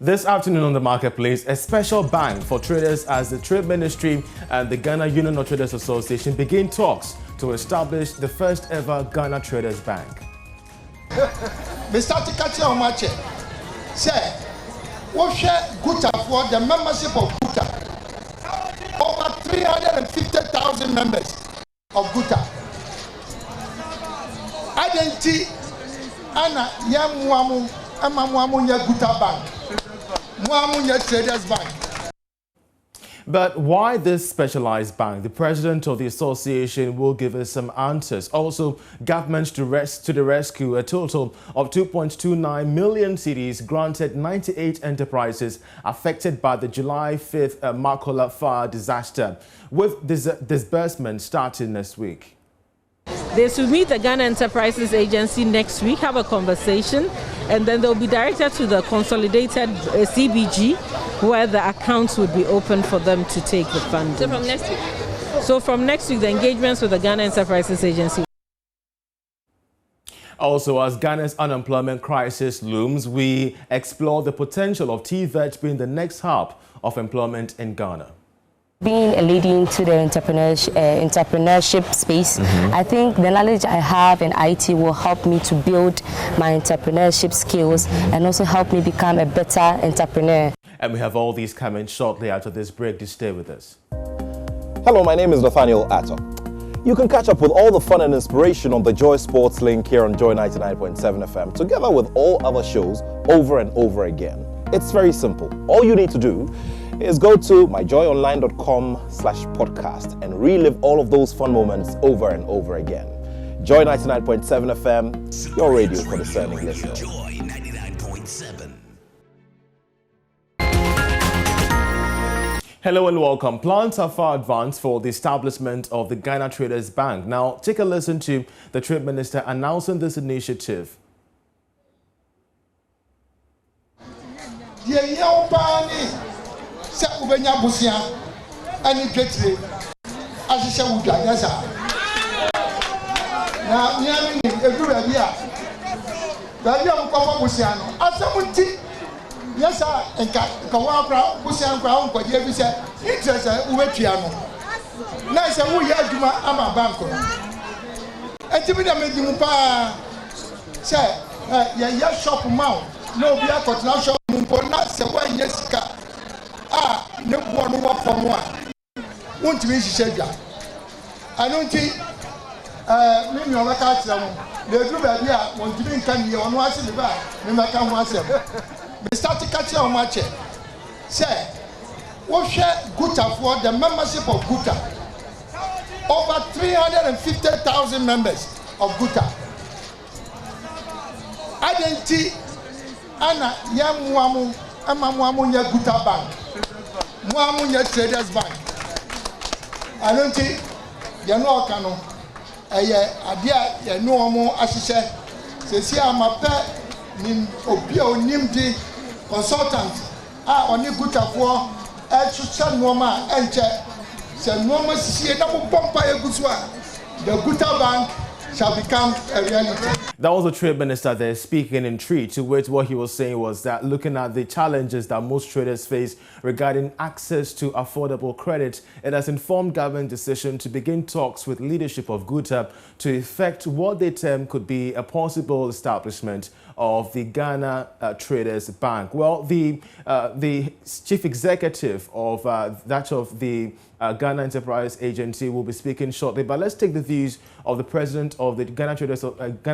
This afternoon on the marketplace, a special bank for traders as the Trade Ministry and the Ghana Union of Traders Association begin talks to establish the first ever Ghana Traders Bank. Mr. Tikachi Omache said, we share Guta for the membership of Guta. Over 350,000 members of Guta. Identity Anna Yamuamu Amamuamunya Guta Bank. Muamunya Traders Bank. But why this specialized bank? The president of the association will give us some answers. Also, government to the rescue. A total of 2.29 million cedis granted 98 enterprises affected by the July 5th Makola fire disaster, with disbursement starting next week. They should meet the Ghana Enterprises Agency next week, have a conversation, and then they'll be directed to the consolidated CBG, where the accounts would be open for them to take the funding. So from next week? So from next week, the engagements with the Ghana Enterprises Agency. Also, as Ghana's unemployment crisis looms, we explore the potential of TVET being the next hub of employment in Ghana. Being a lady into the entrepreneurship space, I think the knowledge I have in IT will help me to build my entrepreneurship skills and also help me become a better entrepreneur. And we have all these coming shortly after this break. To stay with us. Hello, my name is Nathaniel Atto. You can catch up with all the fun and inspiration on the Joy Sports link here on Joy 99.7 FM, together with all other shows over and over again. It's very simple. All you need to do is go to myjoyonline.com/podcast and relive all of those fun moments over and over again. Joy 99.7 FM, your radio for discerning listeners. Joy 99.7. Hello and welcome. Plans are far advanced for the establishment of the Ghana Traders Bank. Now, take a listen to the Trade Minister announcing this initiative. Se ubenya busia ani dwetire ahihye wudwa yasa na nyame ni edura bia mkwa busia no asamuti yasa enka wa akra busia nkwa nkwaje bi se interest ubetua no na se wo ya adwuma ama bank no entibi da medimu pa se ya shop mount no bia kotna shop mpo na se wa nyesika ne bo no wa fam a wonti bi hihye dwa anonti me mi oba ka tira mo le du ba bia wonti bi nka ni ono ase ne ba me maka ho ase me start ka tira mo ache say wo hwe Guta for the membership of Guta, over 350,000 members of Guta. Identity Anna Yamuamu Amamuamunya Guta Bank. Muamunya Traders Bank. I don't think you know Kano. Adia you know mo asise. Se amape nim obia onimdi consultant oni Guta for chucha noma enche se noma sisi na bomba egusu a the Guta Bank shall become a reality. That was the Trade Minister there speaking in Tree, to which what he was saying was that looking at the challenges that most traders face regarding access to affordable credit, it has informed government decision to begin talks with leadership of Guta to effect what they term could be a possible establishment of the Ghana Traders Bank. Well, the chief executive of the Ghana Enterprise Agency will be speaking shortly, but let's take the views of the president of the Ghana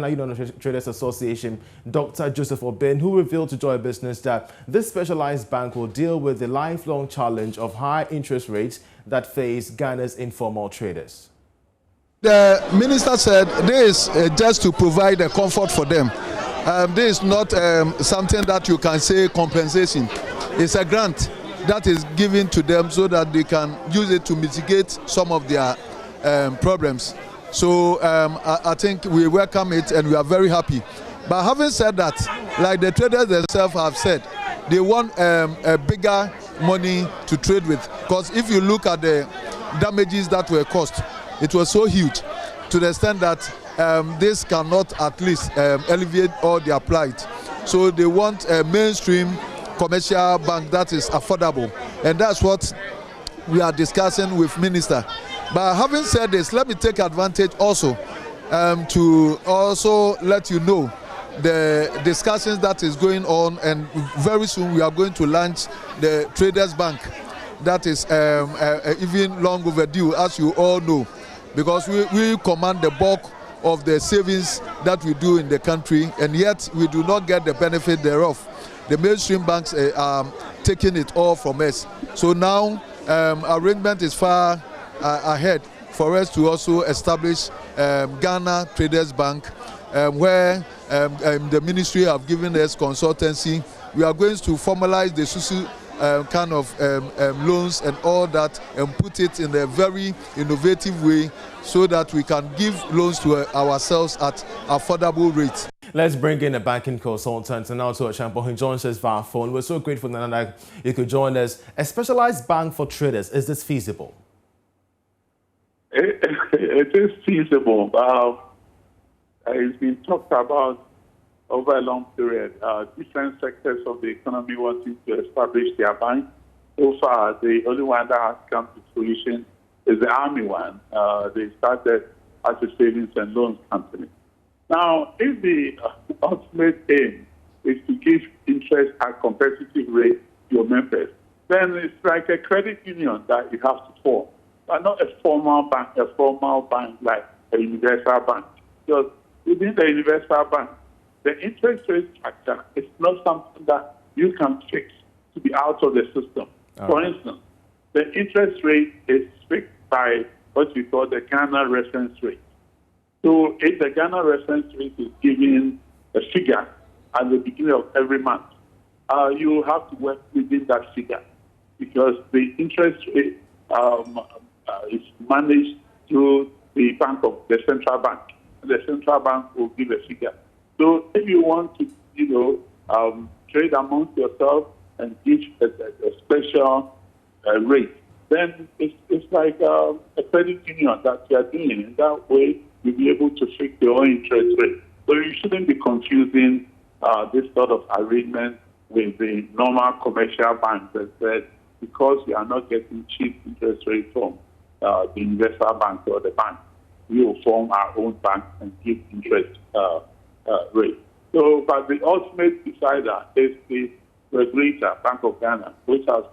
Union of Traders Association, Dr. Joseph Obin, who revealed to Joy Business that this specialized bank will deal with the lifelong challenge of high interest rates that face Ghana's informal traders. The minister said this is just to provide a comfort for them. This is not something that you can say compensation. It's a grant that is given to them so that they can use it to mitigate some of their problems. So I think we welcome it and we are very happy. But having said that, like the traders themselves have said, they want a bigger money to trade with. Because if you look at the damages that were caused, it was so huge to the extent that this cannot at least alleviate all their plight. So they want a mainstream commercial bank that is affordable, and that's what we are discussing with Minister. But having said this, let me take advantage also to also let you know the discussions that is going on, and very soon we are going to launch the Traders Bank. That is even long overdue, as you all know, because we command the bulk of the savings that we do in the country, and yet we do not get the benefit thereof. The mainstream banks are taking it all from us. So now arrangement is far ahead for us to also establish Ghana Traders Bank, where the ministry have given us consultancy. We are going to formalize the SUSU kind of loans and all that, and put it in a very innovative way so that we can give loans to ourselves at affordable rates. Let's bring in a banking consultant and also a champion who joins us via phone. We're so grateful that you could join us. A specialized bank for traders, is this feasible? It is feasible. It's been talked about over a long period. Different sectors of the economy wanting to establish their bank. So far, the only one that has come to fruition is the Army one. They started as a savings and loans company. Now, if the ultimate aim is to give interest at competitive rate to your members, then it's like a credit union that you have to form, but not a formal bank like a universal bank. Because within the universal bank, the interest rate structure is not something that you can fix to be out of the system. For instance, the interest rate is fixed by what we call the Ghana reference rate. So if the Ghana reference rate is given a figure at the beginning of every month, you have to work within that figure, because the interest rate is managed through the bank of the central bank. And the central bank will give a figure. So if you want to, trade amongst yourself and give a special rate, then it's like a credit union that you are doing. In that way, you'll be able to fix your own interest rate. So you shouldn't be confusing this sort of arrangement with the normal commercial banks that said, because we are not getting cheap interest rate from the universal bank or the bank, we will form our own bank and give interest rate. So, but the ultimate decider is the regulator, Bank of Ghana, which has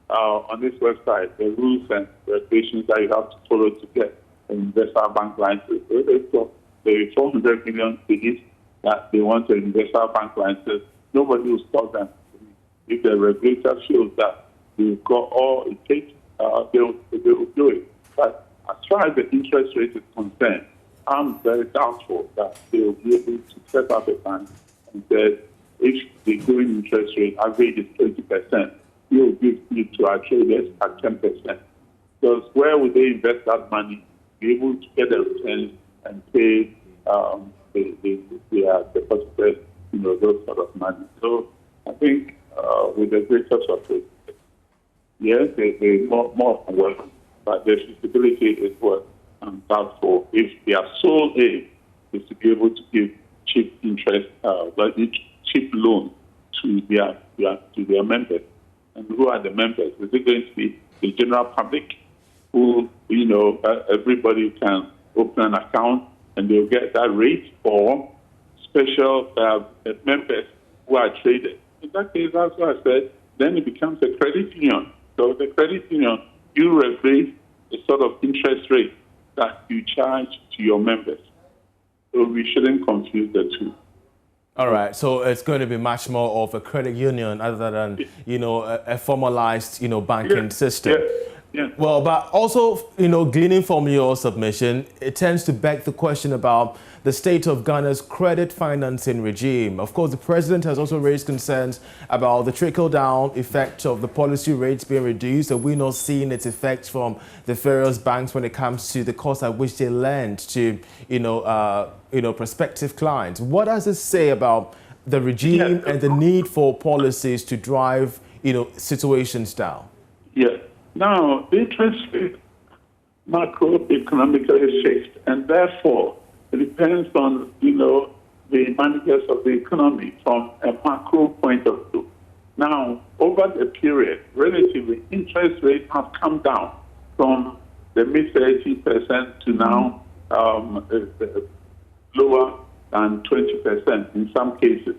on this website the rules and regulations that you have to follow to get an universal bank license. So they've got the 400 million cities that they want an universal bank license. Nobody will stop them. If the regulator shows that they've got all it takes, they will do it. But as far as the interest rate is concerned, I'm very doubtful that they will be able to set up a bank and say, if the going interest rate average is 20%, we will give it to our traders at 10%. Because where would they invest that money, be able to get the returns and pay the depositors, those sort of money. So I think with the greater support, yes, they more welcome, but the feasibility is what I'm doubtful. If their sole aim is to be able to give cheap interest, cheap loan to their members, and who are the members? Is it going to be the general public, who everybody can open an account and they'll get that rate, or special members who are traded? In that case, that's what I said. Then it becomes a credit union. So the credit union, you regulate the sort of interest rate that you charge to your members. So we shouldn't confuse the two. All right, so it's going to be much more of a credit union other than, a formalized, banking system. Yeah. Well, but also, gleaning from your submission, it tends to beg the question about the state of Ghana's credit financing regime. Of course, the president has also raised concerns about the trickle-down effect of the policy rates being reduced, and we're not seeing its effects from the various banks when it comes to the cost at which they lend to, prospective clients. What does this say about the regime and the need for policies to drive, situations down? Yeah. Now, the interest rate macroeconomically is fixed, and therefore it depends on, the managers of the economy from a macro point of view. Now, over the period, relatively, interest rates have come down from the mid-30% to now lower than 20% in some cases.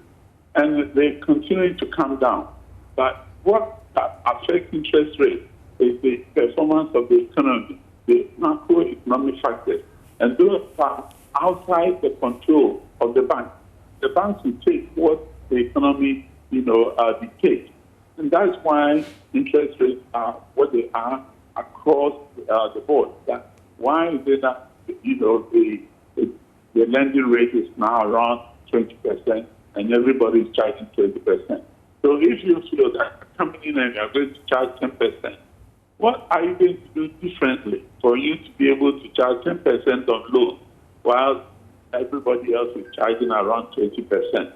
And they continue to come down. But what affects interest rates is the performance of the economy, the macroeconomic factors. And those are outside the control of the bank. The banks will take what the economy, dictates. And that's why interest rates are what they are across the board. Why is it that, the lending rate is now around 20% and everybody is charging 20%. So if you feel that a company name you are going to charge 10%, what are you going to do differently for you to be able to charge 10% on loans while everybody else is charging around 20%?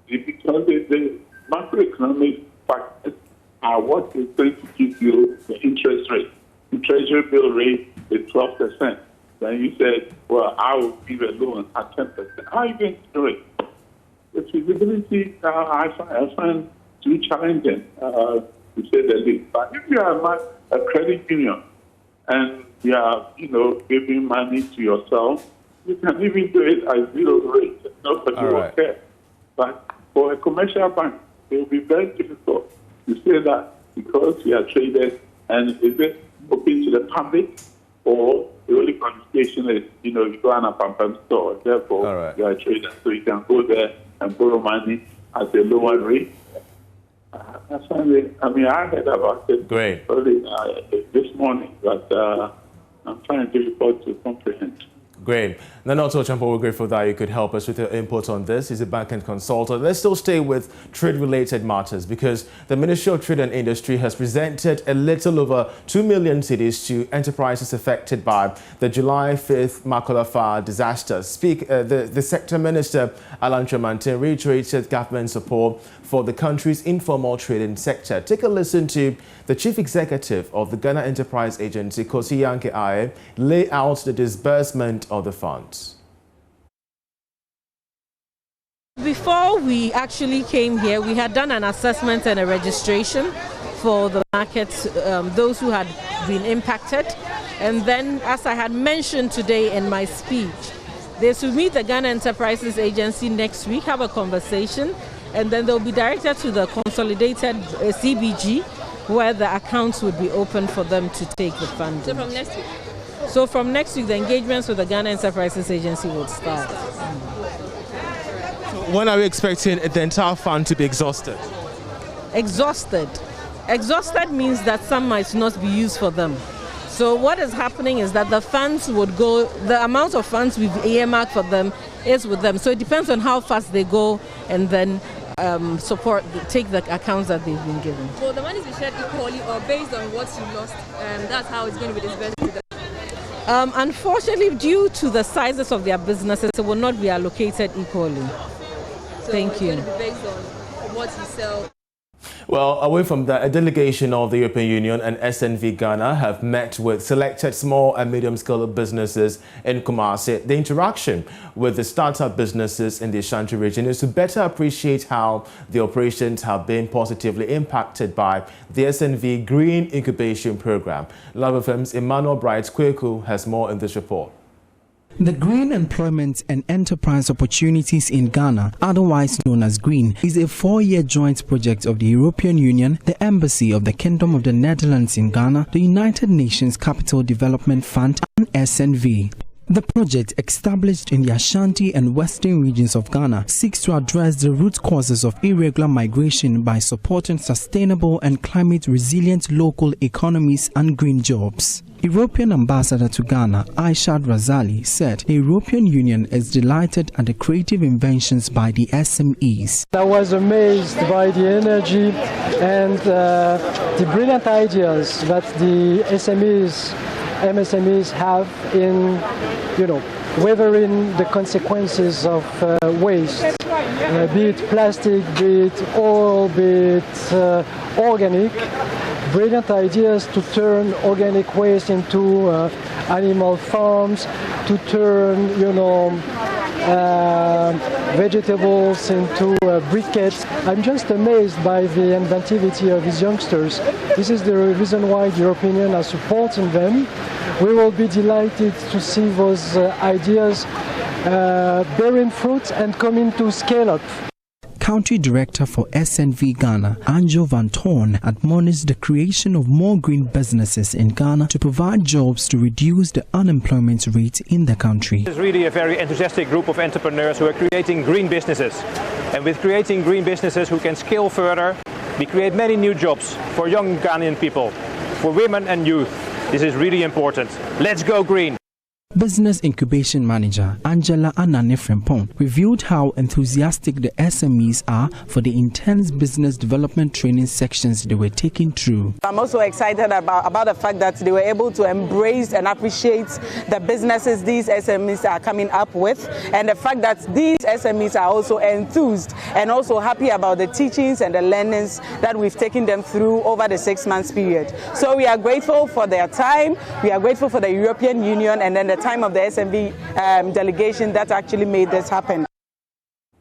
Because the macroeconomic factors are what is going to give you the interest rate. The treasury bill rate is 12%. Then you said, well, I will give a loan at 10%. How are you going to do it? The feasibility, I find too challenging, to say the least. But if you are a credit union and you are, giving money to yourself, you can even do it at 0 rate. Nobody will care. But for a commercial bank, it will be very difficult to say that because you are traded, and is it open to the public, or the only qualification is, you go on a pump store, therefore you are a trader. So you can go there and borrow money at a lower rate. I heard about it early this morning, but I'm finding it difficult to comprehend. Great. Nanoto Champo, we're grateful that you could help us with your input on this. He's a banking consultant. Let's still stay with trade-related matters because the Ministry of Trade and Industry has presented a little over 2 million cedis to enterprises affected by the July 5th Makola fire disaster. The sector minister, Alan Tremantin, reiterated government support for the country's informal trading sector. Take a listen to the chief executive of the Ghana Enterprise Agency, Kosi Yankee Aye, lay out the disbursement of the funds. Before we actually came here, we had done an assessment and a registration for the markets, those who had been impacted. And then, as I had mentioned today in my speech, they should meet the Ghana Enterprises Agency next week, have a conversation, and then they'll be directed to the consolidated CBG, where the accounts would be open for them to take the funding. So from next week? So from next week, the engagements with the Ghana Enterprises Agency will start. So when are we expecting the entire fund to be exhausted? Exhausted. Exhausted means that some might not be used for them. So what is happening is that the funds would go, the amount of funds we've earmarked for them is with them. So it depends on how fast they go and then take the accounts that they've been given. So the money is shared equally or based on what you lost, that's how it's going to be disbursed to them? Unfortunately, due to the sizes of their businesses, it will not be allocated equally. So Thank you. It's going to be based on what you sell. Well, away from that, a delegation of the European Union and SNV Ghana have met with selected small and medium-scale businesses in Kumasi. The interaction with the startup businesses in the Ashanti region is to better appreciate how the operations have been positively impacted by the SNV Green Incubation Program. Love FM's Emmanuel Bright Kweku has more in this report. The Green Employment and Enterprise Opportunities in Ghana, otherwise known as GREEN, is a 4-year joint project of the European Union, the Embassy of the Kingdom of the Netherlands in Ghana, the United Nations Capital Development Fund, and SNV. The project, established in the Ashanti and Western regions of Ghana, seeks to address the root causes of irregular migration by supporting sustainable and climate-resilient local economies and green jobs. European Ambassador to Ghana, Aishad Razali, said the European Union is delighted at the creative inventions by the SMEs. I was amazed by the energy and the brilliant ideas that the MSMEs have in, weathering the consequences of waste, be it plastic, be it oil, be it organic. Brilliant ideas to turn organic waste into animal farms, to turn, vegetables into briquettes. I'm just amazed by the inventivity of these youngsters. This is the reason why the European Union are supporting them. We will be delighted to see those ideas bearing fruit and coming to scale up. Country Director for SNV Ghana, Anjo Van Toorn, admonished the creation of more green businesses in Ghana to provide jobs to reduce the unemployment rate in the country. It's really a very enthusiastic group of entrepreneurs who are creating green businesses. And with creating green businesses who can scale further, we create many new jobs for young Ghanaian people, for women and youth. This is really important. Let's go green. Business Incubation Manager Angela Anane Frempong revealed how enthusiastic the SMEs are for the intense business development training sections they were taking through. I'm also excited about the fact that they were able to embrace and appreciate the businesses these SMEs are coming up with, and the fact that these SMEs are also enthused and also happy about the teachings and the learnings that we've taken them through over the 6 months period. So we are grateful for their time, we are grateful for the European Union and then the time of the SMV delegation that actually made this happen.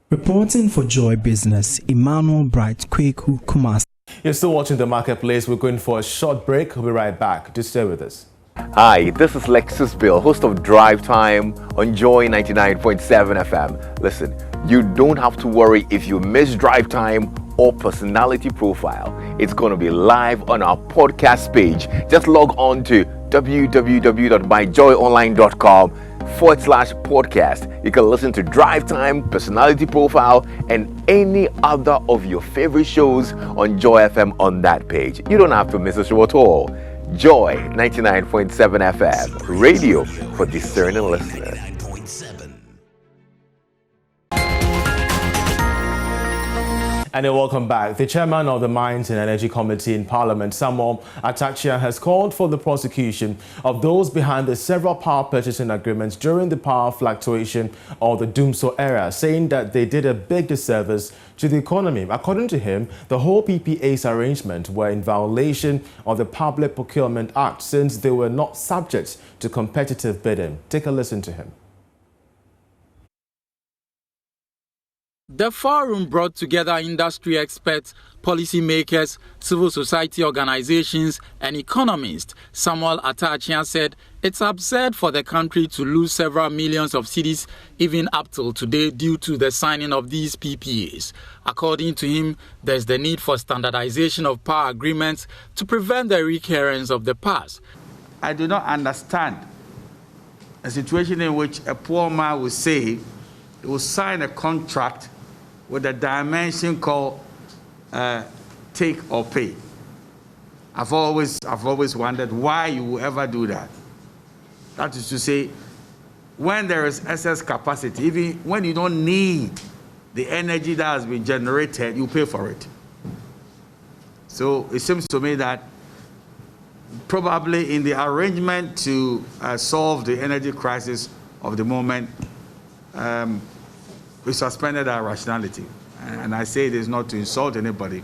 Reporting for Joy Business, Emmanuel Bright, Kweku, Kumasi. You're still watching The Marketplace. We're going for a short break. We'll be right back. Just stay with us. Hi, this is Lexus Bill, host of Drive Time on Joy 99.7 FM. Listen, you don't have to worry if you miss Drive Time or Personality Profile. It's going to be live on our podcast page. Just log on to www.myjoyonline.com/podcast. You can listen to Drive Time, Personality Profile, and any other of your favorite shows on Joy FM on that page. You don't have to miss a show at all. Joy 99.7 FM, radio for discerning listeners. And welcome back. The chairman of the Mines and Energy Committee in Parliament, Samuel Atachia, has called for the prosecution of those behind the several power purchasing agreements during the power fluctuation or the Doomsday era, saying that they did a big disservice to the economy. According to him, the whole PPA's arrangement were in violation of the Public Procurement Act since they were not subject to competitive bidding. Take a listen to him. The forum brought together industry experts, policymakers, civil society organizations, and economists. Samuel Atachia said it's absurd for the country to lose several millions of cedis even up till today due to the signing of these PPAs. According to him, there's the need for standardization of power agreements to prevent the recurrence of the past. I do not understand a situation in which a poor man will say he will sign a contract with a dimension called take or pay. I've always wondered why you will ever do that. That is to say, when there is excess capacity, even when you don't need the energy that has been generated, you pay for it. So it seems to me that probably in the arrangement to solve the energy crisis of the moment, we suspended our rationality. And I say this not to insult anybody,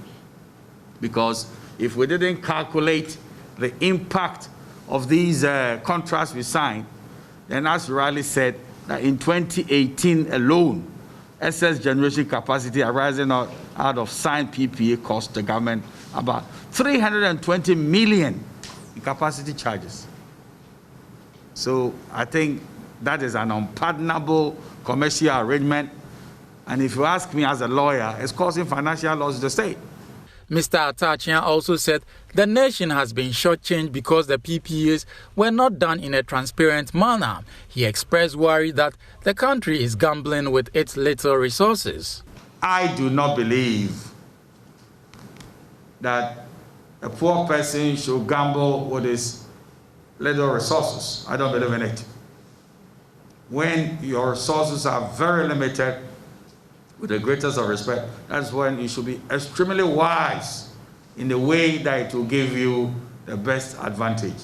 because if we didn't calculate the impact of these contracts we signed, then as Riley said, that in 2018 alone, excess generation capacity arising out of signed PPA cost the government about 320 million in capacity charges. So I think that is an unpardonable commercial arrangement. And if you ask me as a lawyer, it's causing financial loss to the state. Mr. Atachia also said the nation has been shortchanged because the PPAs were not done in a transparent manner. He expressed worry that the country is gambling with its little resources. I do not believe that a poor person should gamble with his little resources. I don't believe in it. When your resources are very limited, with the greatest of respect, that's when you should be extremely wise in the way that it will give you the best advantage.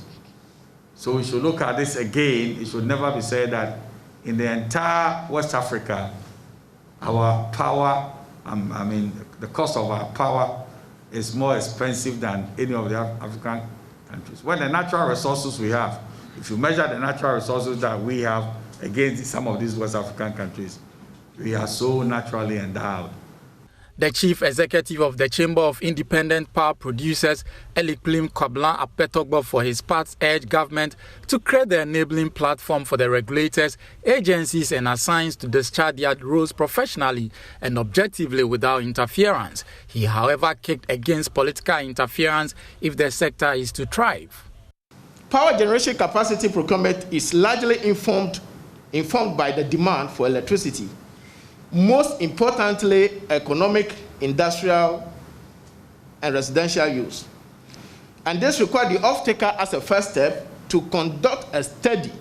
So we should look at this again. It should never be said that in the entire West Africa, our power, the cost of our power is more expensive than any of the African countries. When the natural resources we have, if you measure the natural resources that we have against some of these West African countries, We are so naturally endowed. The chief executive of the Chamber of Independent Power Producers, Eliklim Kwablan Apetogbo, for his part urged government to create the enabling platform for the regulators, agencies and assigns to discharge their roles professionally and objectively without interference. He, however, kicked against political interference if the sector is to thrive. Power generation capacity procurement is largely informed by the demand for electricity. Most importantly, economic, industrial, and residential use. And this requires the off-taker as a first step to conduct a study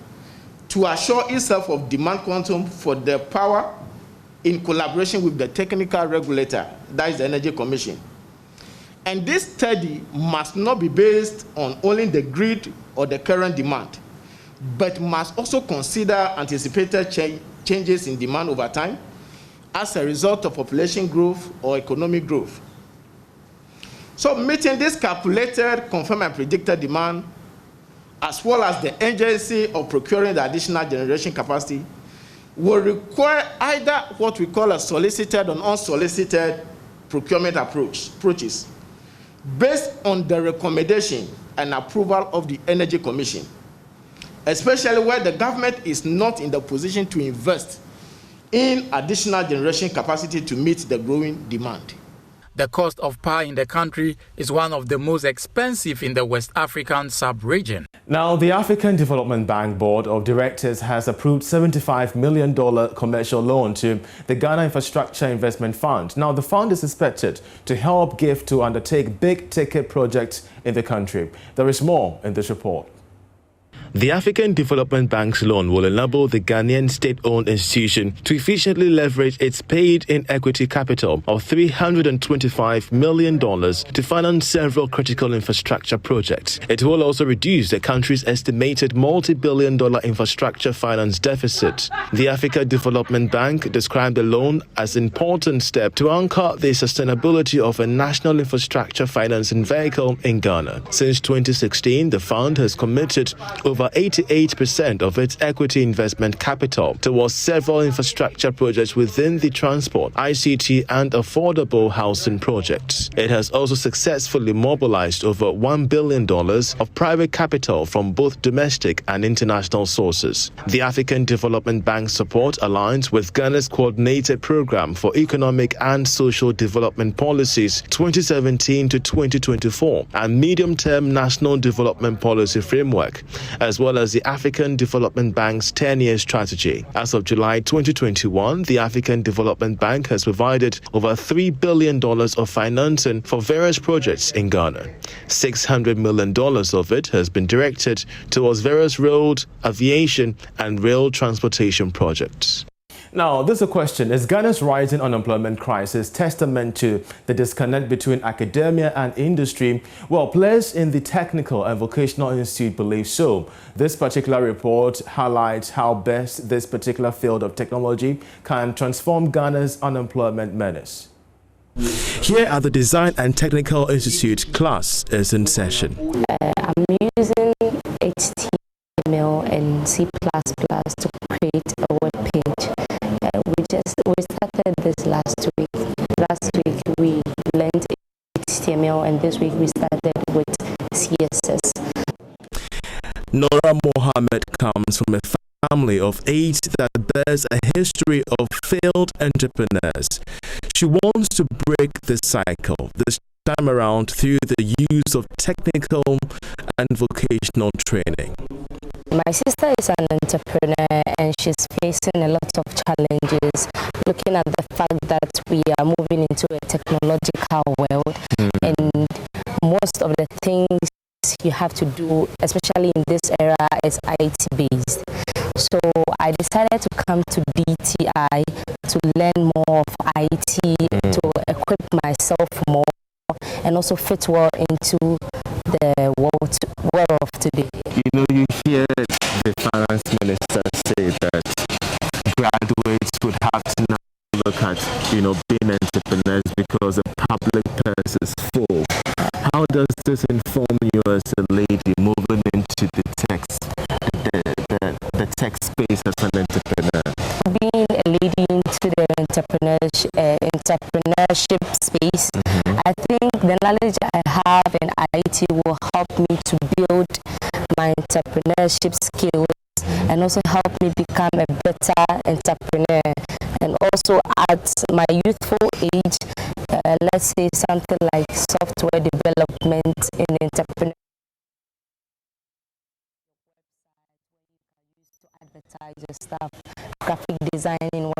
to assure itself of demand quantum for the power in collaboration with the technical regulator, that is the Energy Commission. And this study must not be based on only the grid or the current demand, but must also consider anticipated changes in demand over time, as a result of population growth or economic growth. So meeting this calculated, confirmed and predicted demand, as well as the urgency of procuring the additional generation capacity, will require either what we call a solicited and unsolicited procurement approaches, based on the recommendation and approval of the Energy Commission, especially where the government is not in the position to invest in additional generation capacity to meet the growing demand. The cost of power in the country is one of the most expensive in the West African sub-region. Now, the African Development Bank Board of Directors has approved $75 million commercial loan to the Ghana Infrastructure Investment Fund. Now, the fund is expected to help GIFT to undertake big-ticket projects in the country. There is more in this report. The African Development Bank's loan will enable the Ghanaian state-owned institution to efficiently leverage its paid-in equity capital of $325 million to finance several critical infrastructure projects. It will also reduce the country's estimated multi-billion-dollar infrastructure finance deficit. The African Development Bank described the loan as an important step to anchor the sustainability of a national infrastructure financing vehicle in Ghana. Since 2016, the fund has committed over 88% of its equity investment capital towards several infrastructure projects within the transport, ICT and affordable housing projects. It has also successfully mobilized over $1 billion of private capital from both domestic and international sources. The African Development Bank's support aligns with Ghana's Coordinated Program for Economic and Social Development Policies 2017 to 2024 and Medium-Term National Development Policy Framework, as well as the African Development Bank's 10-year strategy. As of July 2021, the African Development Bank has provided over $3 billion of financing for various projects in Ghana. $600 million of it has been directed towards various road, aviation, and rail transportation projects. Now, there's a question. Is Ghana's rising unemployment crisis testament to the disconnect between academia and industry? Well, players in the Technical and Vocational Institute believe so. This particular report highlights how best this particular field of technology can transform Ghana's unemployment menace. Here at the Design and Technical Institute, class is in session. I'm using HTML and C++ to create a web page. We started this last week. Last week we learned HTML and this week we started with CSS. Nora Mohammed comes from a family of 8 that bears a history of failed entrepreneurs. She wants to break this cycle, this time around through the use of technical and vocational training. My sister is an entrepreneur and she's facing a lot of challenges, looking at the fact that we are moving into a technological world and most of the things you have to do, especially in this era, is IT based. So I decided to come to DTI to learn more of IT, to equip myself more and also fit well into the world of today. You know, you hear the finance minister say that graduates would have to now look at, being entrepreneurs because the public purse is full. How does this inform you as a lady moving into the tech space as an entrepreneur? Being a lady into the entrepreneurship space. I think the knowledge I have in IT will help me to build my entrepreneurship skills and also help me become a better entrepreneur. And also at my youthful age, let's say something like software development in entrepreneurship. Advertise your stuff, graphic designing,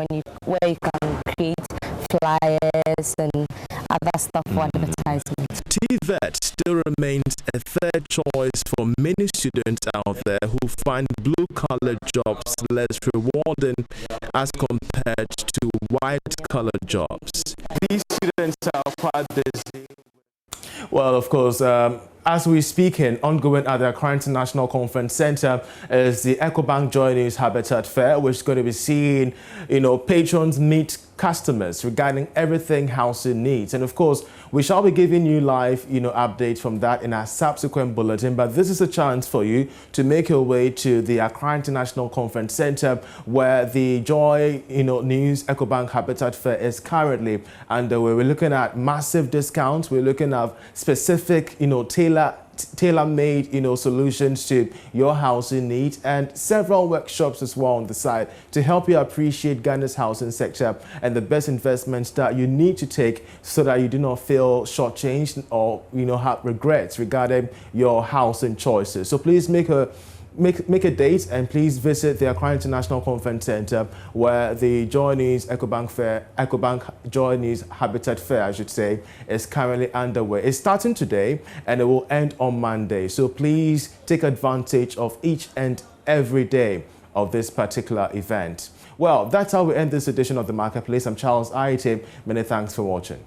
where you can create flyers and other stuff for advertisement. TVET still remains a third choice for many students out there who find blue-collar jobs less rewarding as compared to white-collar jobs. These students are quite busy. Well, of course, as we speak in, ongoing at the Accra International Conference Center is the EcoBank JoyNews Habitat Fair, which is going to be seeing, patrons meet customers regarding everything housing needs. And of course, we shall be giving you live, updates from that in our subsequent bulletin. But this is a chance for you to make your way to the Accra International Conference Center, where the JoyNews EcoBank Habitat Fair is currently underway. We're looking at massive discounts. We're looking at specific, tailor-made, solutions to your housing needs, and several workshops as well on the side to help you appreciate Ghana's housing sector and the best investments that you need to take so that you do not feel shortchanged or, have regrets regarding your housing choices. So please make a date and please visit the Accra International Conference Center, where the JoyNews EcoBank JoyNews Habitat Fair, I should say, is currently underway. It's starting today and it will end on Monday. So please take advantage of each and every day of this particular event. Well, that's how we end this edition of The Marketplace. I'm Charles Aite. Many thanks for watching.